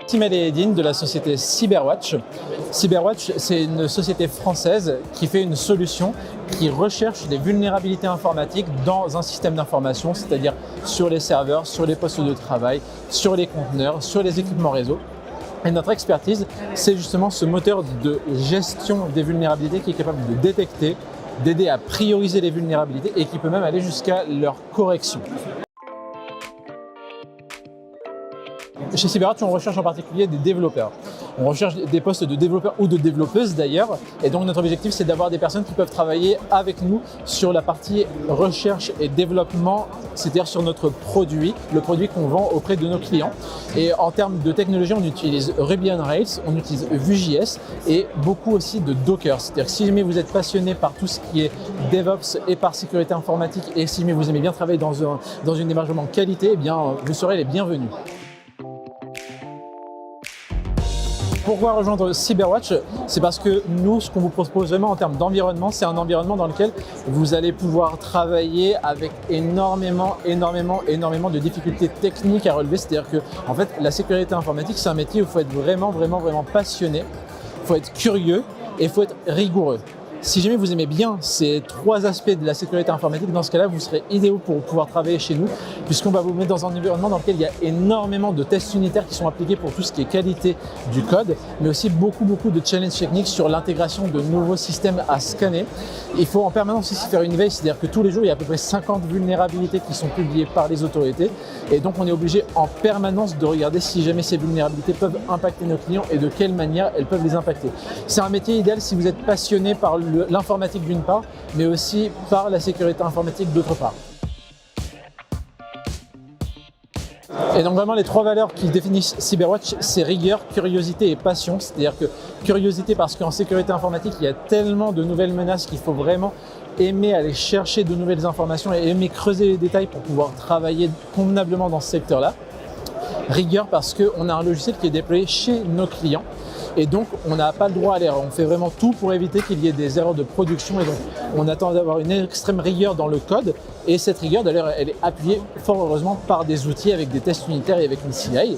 Timel et Edine de la société Cyberwatch. Cyberwatch, c'est une société française qui fait une solution qui recherche des vulnérabilités informatiques dans un système d'information, c'est-à-dire sur les serveurs, sur les postes de travail, sur les conteneurs, sur les équipements réseau. Et notre expertise, c'est justement ce moteur de gestion des vulnérabilités qui est capable de détecter, d'aider à prioriser les vulnérabilités et qui peut même aller jusqu'à leur correction. Chez Cyberwatch, on recherche en particulier des développeurs. On recherche des postes de développeurs ou de développeuses d'ailleurs. Et donc notre objectif, c'est d'avoir des personnes qui peuvent travailler avec nous sur la partie recherche et développement, c'est-à-dire sur notre produit, le produit qu'on vend auprès de nos clients. Et en termes de technologie, on utilise Ruby on Rails, on utilise Vue.js et beaucoup aussi de Docker. C'est-à-dire que si jamais vous êtes passionné par tout ce qui est DevOps et par sécurité informatique et si jamais vous aimez bien travailler dans une démarche de qualité, eh bien, vous serez les bienvenus. Pourquoi rejoindre Cyberwatch? C'est parce que nous, ce qu'on vous propose vraiment en termes d'environnement, c'est un environnement dans lequel vous allez pouvoir travailler avec énormément de difficultés techniques à relever. C'est-à-dire que, en fait, la sécurité informatique, c'est un métier où il faut être vraiment passionné, il faut être curieux et il faut être rigoureux. Si jamais vous aimez bien ces trois aspects de la sécurité informatique, dans ce cas-là, vous serez idéaux pour pouvoir travailler chez nous, puisqu'on va vous mettre dans un environnement dans lequel il y a énormément de tests unitaires qui sont appliqués pour tout ce qui est qualité du code, mais aussi beaucoup de challenges techniques sur l'intégration de nouveaux systèmes à scanner. Il faut en permanence ici faire une veille, c'est-à-dire que tous les jours, il y a à peu près 50 vulnérabilités qui sont publiées par les autorités, et donc on est obligé en permanence de regarder si jamais ces vulnérabilités peuvent impacter nos clients et de quelle manière elles peuvent les impacter. C'est un métier idéal si vous êtes passionné par l'informatique d'une part, mais aussi par la sécurité informatique d'autre part. Et donc vraiment les trois valeurs qui définissent Cyberwatch, c'est rigueur, curiosité et passion. C'est-à-dire que curiosité parce qu'en sécurité informatique, il y a tellement de nouvelles menaces qu'il faut vraiment aimer aller chercher de nouvelles informations et aimer creuser les détails pour pouvoir travailler convenablement dans ce secteur-là. Rigueur parce qu'on a un logiciel qui est déployé chez nos clients. Et donc, on n'a pas le droit à l'erreur. On fait vraiment tout pour éviter qu'il y ait des erreurs de production. Et donc, on attend d'avoir une extrême rigueur dans le code. Et cette rigueur, d'ailleurs, elle est appuyée fort heureusement par des outils avec des tests unitaires et avec une CI.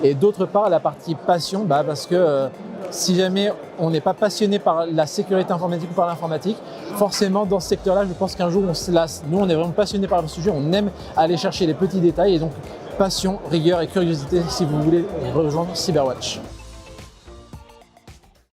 Et d'autre part, la partie passion, parce que si jamais on n'est pas passionné par la sécurité informatique ou par l'informatique, forcément, dans ce secteur-là, je pense qu'un jour, on se lasse. Nous, on est vraiment passionné par le sujet. On aime aller chercher les petits détails. Et donc, passion, rigueur et curiosité si vous voulez rejoindre Cyberwatch.